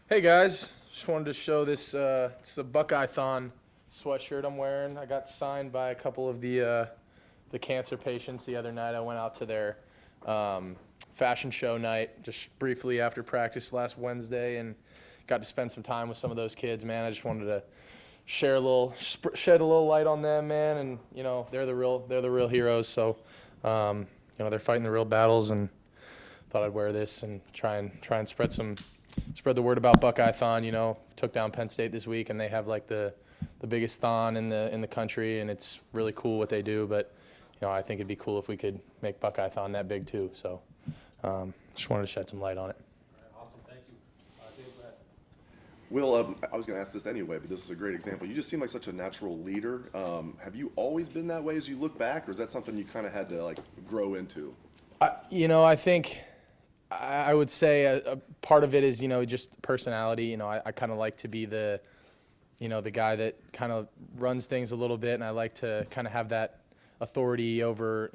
Hey guys, just wanted to show this. It's a BuckeyeThon sweatshirt I'm wearing. I got signed by a couple of the cancer patients the other night. I went out to their fashion show night just briefly after practice last Wednesday and got to spend some time with some of those kids. Man, I just wanted to shed a little light on them, man. And they're the real heroes. So they're fighting the real battles, and thought I'd wear this and try and spread the word about BuckeyeThon. Took down Penn State this week, and they have like the biggest thon in the country, and it's really cool what they do. But I think it'd be cool if we could make BuckeyeThon that big too. So just wanted to shed some light on it. All right, awesome, thank you. Dave, go ahead. Will, I was going to ask this anyway, but this is a great example. You just seem like such a natural leader. Have you always been that way as you look back, or is that something you kind of had to grow into? I think I would say a part of it is just personality. I kind of like to be the guy that kind of runs things a little bit, and I like to kind of have that authority over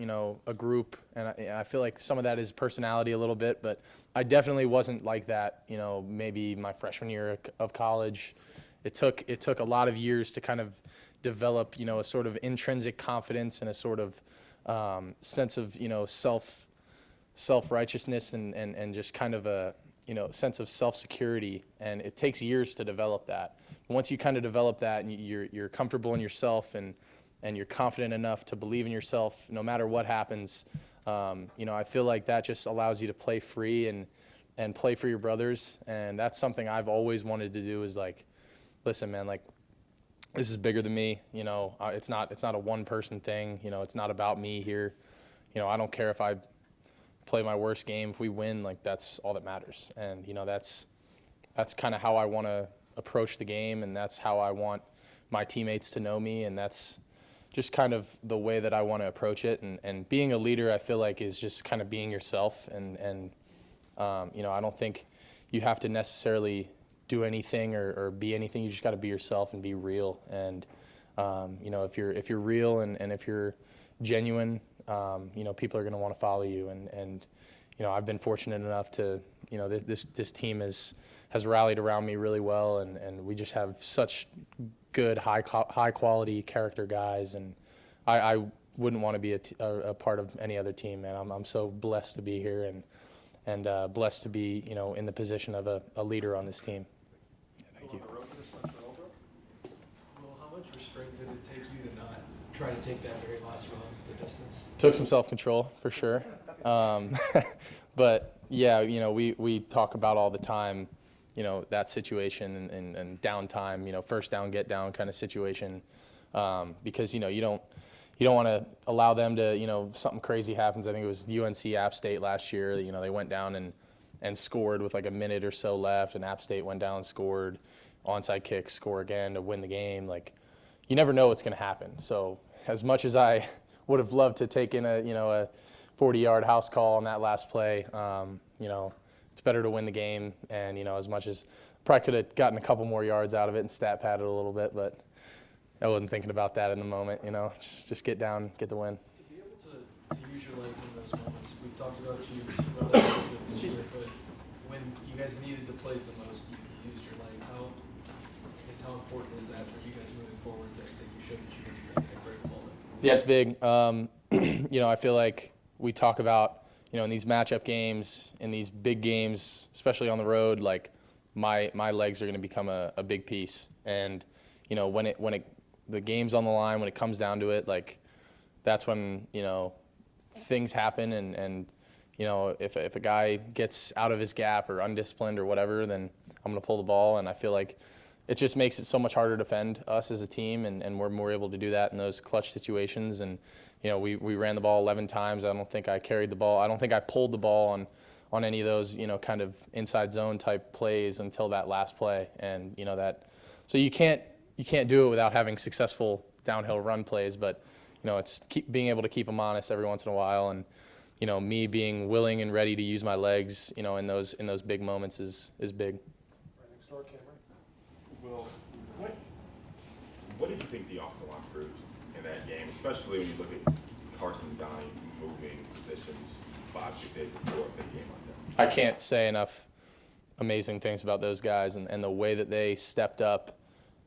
a group, and I feel like some of that is personality a little bit, but I definitely wasn't like that maybe my freshman year of college. It took a lot of years to kind of develop a sort of intrinsic confidence and a sort of sense of self-righteousness and just kind of a sense of self-security, and it takes years to develop that. But once you kind of develop that and you're comfortable in yourself and you're confident enough to believe in yourself no matter what happens, I feel like that just allows you to play free and play for your brothers. And that's something I've always wanted to do, is listen, man, this is bigger than me. It's not a one person thing. It's not about me here. I don't care if I play my worst game. If we win, that's all that matters. And that's kind of how I want to approach the game, and that's how I want my teammates to know me, and that's just kind of the way that I want to approach it. And being a leader, I feel like, is just kind of being yourself. And I don't think you have to necessarily do anything or be anything. You just got to be yourself and be real. And if you're real and if you're genuine, people are going to want to follow you. And I've been fortunate enough to this team has rallied around me really well, and we just have such good high quality character guys, and I wouldn't want to be a part of any other team, man. I'm so blessed to be here and blessed to be in the position of a leader on this team. Thank you. Well, how much restraint did it take you to not try to take that very last run, the distance? Took some self-control for sure, but yeah, we talk about all the time, that situation and downtime, first down, get down kind of situation, because you don't want to allow them to, something crazy happens. I think it was UNC App State last year. They went down and scored with a minute or so left, and App State went down and scored, onside kick, score again to win the game. You never know what's going to happen. So as much as I would have loved to take in a 40-yard house call on that last play, it's better to win the game. And as much as probably could have gotten a couple more yards out of it and stat padded a little bit, but I wasn't thinking about that in the moment. Just get down, get the win. To be able to use your legs in those moments, we've talked about you relatively this year, but when you guys needed the plays the most, you used your legs. How important is that for you guys moving forward, that you showed that you can get a great ball? Yeah, it's big. I feel like we talk about, in these matchup games, in these big games, especially on the road, my legs are going to become a big piece. And when the game's on the line, when it comes down to it, that's when things happen. And if a guy gets out of his gap or undisciplined or whatever, then I'm going to pull the ball. And I feel like it just makes it so much harder to defend us as a team, and we're more able to do that in those clutch situations. And we ran the ball 11 times. I don't think I carried the ball. I don't think I pulled the ball on any of those kind of inside zone type plays until that last play. And so you can't do it without having successful downhill run plays, but it's being able to keep them honest every once in a while, and me being willing and ready to use my legs in those big moments is big. Right next door, Cameron. Well, what did you think the offensive line proved in that game, especially when you look at Carson and Donnie moving positions 5, 6 days before a big game like that? I can't say enough amazing things about those guys and the way that they stepped up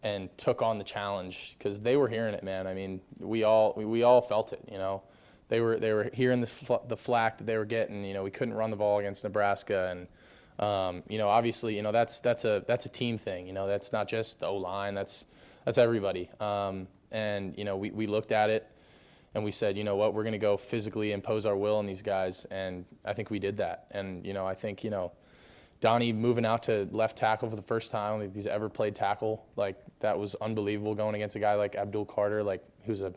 and took on the challenge, because they were hearing it, man. I mean, we all felt it, you know. They were hearing the flack that they were getting. You know, we couldn't run the ball against Nebraska, and you know, obviously, you know, that's a team thing. You know, that's not just the O-line. That's everybody. And you know, we looked at it and we said, you know what, we're going to go physically impose our will on these guys, and I think we did that. And you know, I think, you know, Donnie moving out to left tackle for the first time, I don't think he's ever played tackle. Like, that was unbelievable, going against a guy like Abdul Carter, like, who's a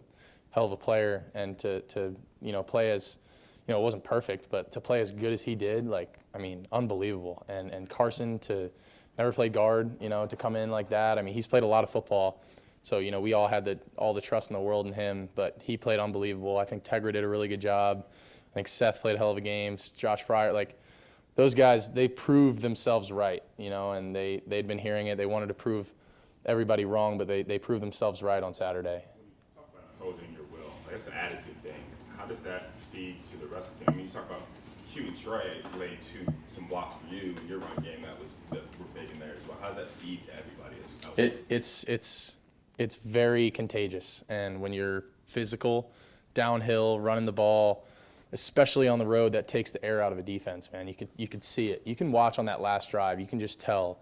hell of a player, and to you know, play as, you know, it wasn't perfect, but to play as good as he did, like, I mean, unbelievable. And Carson, to never play guard, you know, to come in like that. I mean, he's played a lot of football, so, you know, we all had all the trust in the world in him, but he played unbelievable. I think Tegra did a really good job. I think Seth played a hell of a game. Josh Fryer, like, those guys, they proved themselves right, you know, and they'd been hearing it. They wanted to prove everybody wrong, but they proved themselves right on Saturday. Talk about holding your will. Like, that's an attitude thing. How does that feed to the rest of the team? I mean, you talk about Hugh and Trey laid some blocks for you in your run game that were big in there as well. How does that feed to everybody? It's very contagious, and when you're physical, downhill, running the ball, especially on the road, that takes the air out of a defense, man. You could see it. You can watch on that last drive. You can just tell.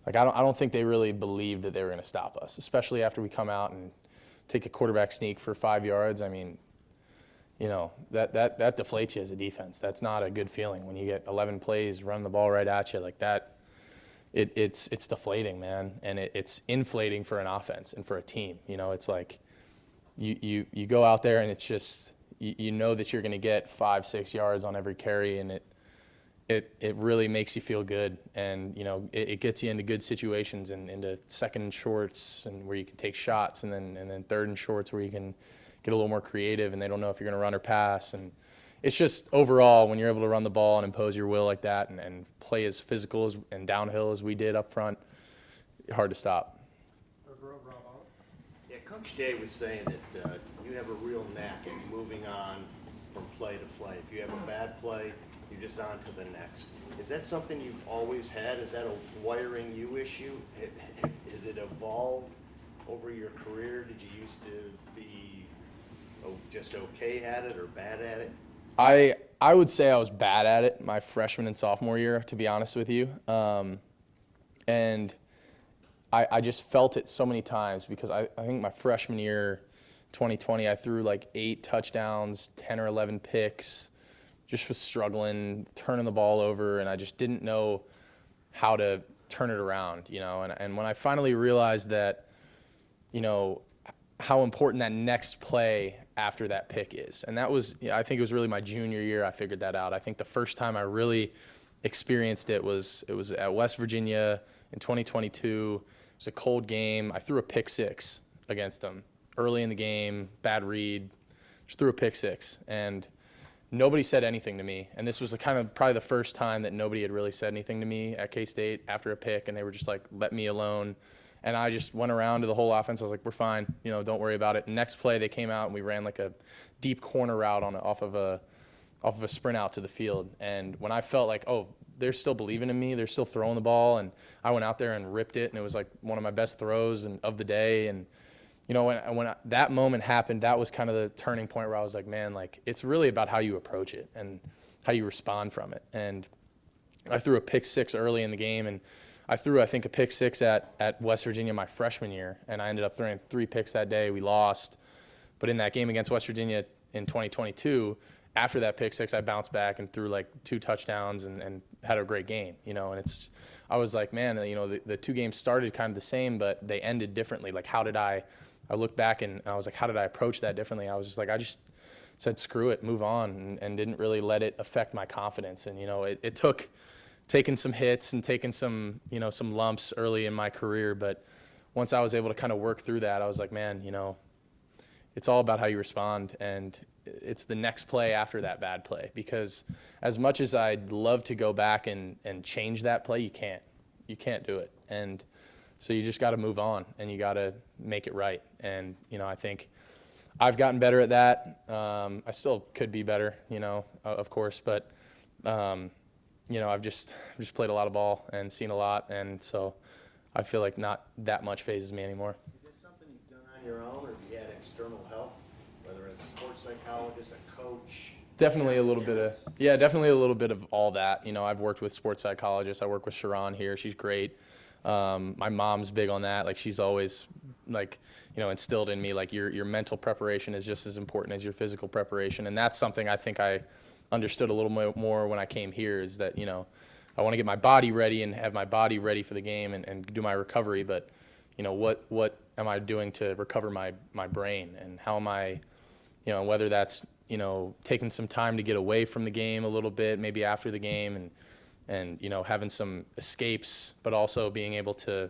Like, I don't think they really believed that they were going to stop us, especially after we come out and take a quarterback sneak for 5 yards. I mean, you know, that deflates you as a defense. That's not a good feeling when you get 11 plays running the ball right at you like that. It's deflating, man, and it's inflating for an offense and for a team. You know, it's like you go out there and it's just, you know that you're going to get 5-6 yards on every carry, and it really makes you feel good. And, you know, it gets you into good situations and into second and shorts, and where you can take shots, and then third and shorts where you can get a little more creative and they don't know if you're going to run or pass. And it's just, overall, when you're able to run the ball and impose your will like that and play as physical and downhill as we did up front, hard to stop. Yeah, Coach Day was saying that you have a real knack at moving on from play to play. If you have a bad play, you're just on to the next. Is that something you've always had? Is that a wiring you issue? Has it evolved over your career? Did you used to be just okay at it or bad at it? I would say I was bad at it my freshman and sophomore year, to be honest with you. And I just felt it so many times, because I think my freshman year, 2020, I threw like 8 touchdowns, 10 or 11 picks, just was struggling, turning the ball over, and I just didn't know how to turn it around, you know. And when I finally realized that, you know, how important that next play after that pick is. And that was, I think it was really my junior year I figured that out. I think the first time I really experienced it was at West Virginia in 2022. It was a cold game. I threw a pick 6 against them early in the game, bad read, just threw a pick 6. And nobody said anything to me. And this was probably the first time that nobody had really said anything to me at K-State after a pick, and they were just like, let me alone. And I just went around to the whole offense. I was like, we're fine, you know, don't worry about it. Next play, they came out and we ran like a deep corner route off of a sprint out to the field. And when I felt like, oh, they're still believing in me, they're still throwing the ball, and I went out there and ripped it, and it was like one of my best throws of the day. And you know, when that moment happened, that was kind of the turning point where I was like, man, like, it's really about how you approach it and how you respond from it. And I threw a pick 6 early in the game, and I threw, I think, a pick 6 at West Virginia my freshman year, and I ended up throwing 3 picks that day. We lost. But in that game against West Virginia in 2022, after that pick 6, I bounced back and threw like 2 touchdowns and had a great game, you know. And I was like, man, you know, the 2 games started kind of the same, but they ended differently. Like, I looked back and I was like, how did I approach that differently? I was just like, I just said, screw it, move on, and didn't really let it affect my confidence. And, you know, it took taking some hits and taking some, you know, some lumps early in my career. But once I was able to kind of work through that, I was like, man, you know, it's all about how you respond. And it's the next play after that bad play. Because as much as I'd love to go back and change that play, you can't. You can't do it. And so you just got to move on, and you got to make it right. And, you know, I think I've gotten better at that. I still could be better, you know, of course. But I've just played a lot of ball and seen a lot, and so I feel like not that much phases me anymore. Is this something you've done on your own, or have you had external help, whether it's a sports psychologist, a coach? Definitely a little bit of all that. I've worked with sports psychologists. I work with Sharon here. She's great. My mom's big on that. Like, she's always instilled in me, like, your mental preparation is just as important as your physical preparation. And that's something I think I understood a little more when I came here, is that, I want to get my body ready and have my body ready for the game and do my recovery. But, what am I doing to recover my brain, and how am I, whether that's, taking some time to get away from the game a little bit, maybe after the game, and having some escapes, but also being able to,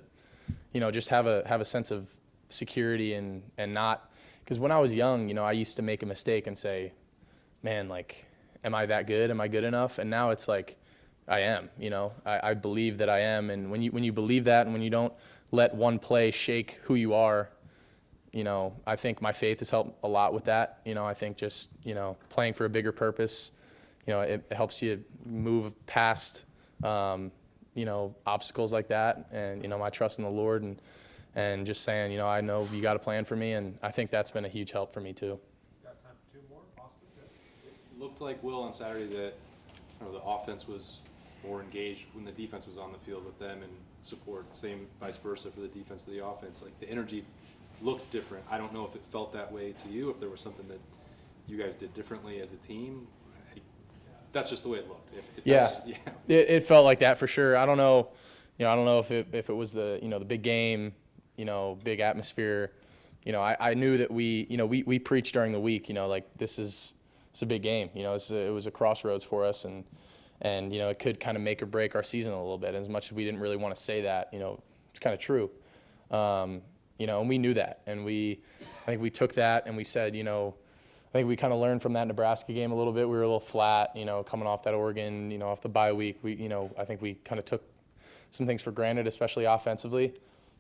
just have a sense of security and not, because when I was young, I used to make a mistake and say, man, like, am I that good? Am I good enough? And now it's like, I am, I believe that I am. And when you believe that, and when you don't let one play shake who you are, I think my faith has helped a lot with that. I think just, playing for a bigger purpose, it helps you move past, obstacles like that. And, my trust in the Lord, and just saying, I know you got a plan for me. And I think that's been a huge help for me too. Got time for 2 more, Austin? It looked like, Will, on Saturday that the offense was more engaged when the defense was on the field with them, and support, same vice versa for the defense to the offense. Like, the energy looked different. I don't know if it felt that way to you, if there was something that you guys did differently as a team. That's just the way it looked. It felt like that for sure. I don't know, I don't know if it was the the big game, big atmosphere. I knew that we preached during the week. Like, it's a big game. It was a crossroads for us, and it could kind of make or break our season a little bit. As much as we didn't really want to say that, it's kind of true. And we knew that, and I think we took that and we said, I think we kind of learned from that Nebraska game a little bit. We were a little flat, coming off that Oregon, off the bye week. I think we kind of took some things for granted, especially offensively.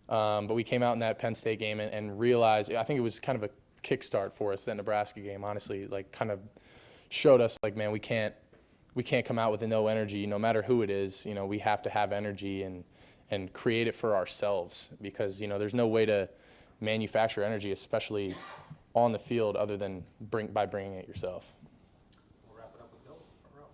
But we came out in that Penn State game and realized, I think it was kind of a kickstart for us, that Nebraska game, honestly, like, kind of showed us, like, man, we can't come out with no energy, no matter who it is. We have to have energy and create it for ourselves, because, there's no way to manufacture energy, especially on the field, other than by bringing it yourself. We'll wrap it up with Bill, front row.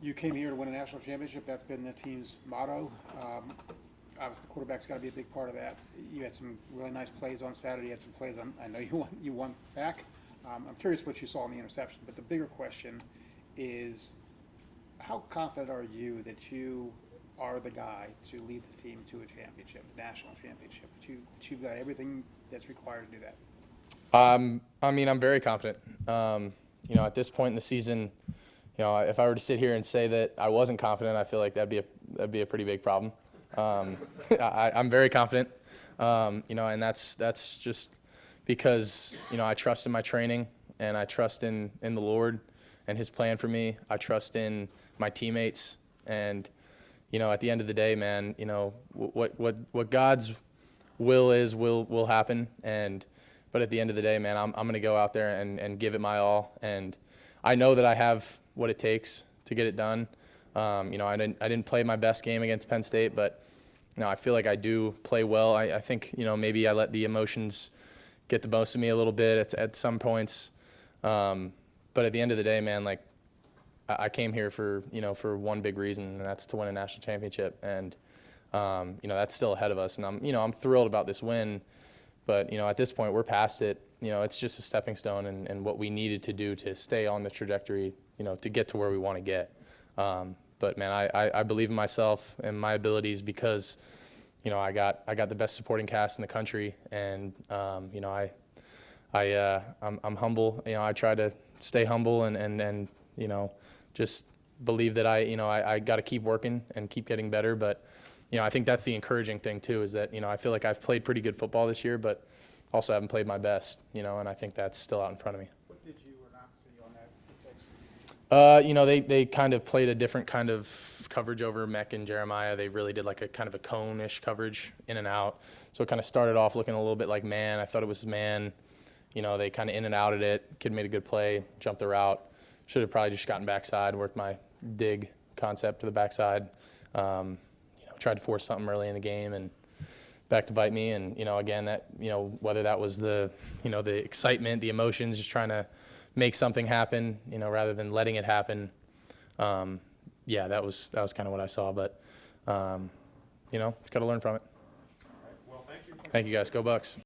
You came here to win a national championship. That's been the team's motto. Obviously, the quarterback's got to be a big part of that. You had some really nice plays on Saturday. You had some plays I know you won back. I'm curious what you saw in the interception. But the bigger question is, how confident are you that you are the guy to lead the team to a championship, the national championship, that you've got everything that's required to do that? I'm very confident. At this point in the season, if I were to sit here and say that I wasn't confident, I feel like that'd be a pretty big problem. I'm very confident, and that's just because, I trust in my training, and I trust in the Lord and His plan for me. I trust in my teammates, and, at the end of the day, man, what God's will is will happen. But at the end of the day, man, I'm going to go out there and give it my all. And I know that I have what it takes to get it done. I didn't play my best game against Penn State, but I feel like I do play well. I think, maybe I let the emotions get the most of me a little bit at some points. But at the end of the day, man, like, I came here for one big reason, and that's to win a national championship. And, that's still ahead of us. And I'm thrilled about this win. But, at this point, we're past it. It's just a stepping stone and what we needed to do to stay on the trajectory, to get to where we want to get. But, man, I believe in myself and my abilities, because, I got the best supporting cast in the country. And, I'm humble. I try to stay humble and just believe that I got to keep working and keep getting better. But, I think that's the encouraging thing too, is that, I feel like I've played pretty good football this year, but also haven't played my best, and I think that's still out in front of me. What did you or not see on that six? They kind of played a different kind of coverage over Mech and Jeremiah. They really did like a kind of a cone-ish coverage in and out. So it kind of started off looking a little bit like man. I thought it was man. They kind of in and out at it. Kid made a good play, jumped the route. Should have probably just gotten backside, worked my dig concept to the backside. Tried to force something early in the game and back to bite me. And, again, that, whether that was the excitement, the emotions, just trying to make something happen, rather than letting it happen. Yeah, that was kind of what I saw. But, just got to learn from it. Well, thank you. Thank you, guys. Go Bucks.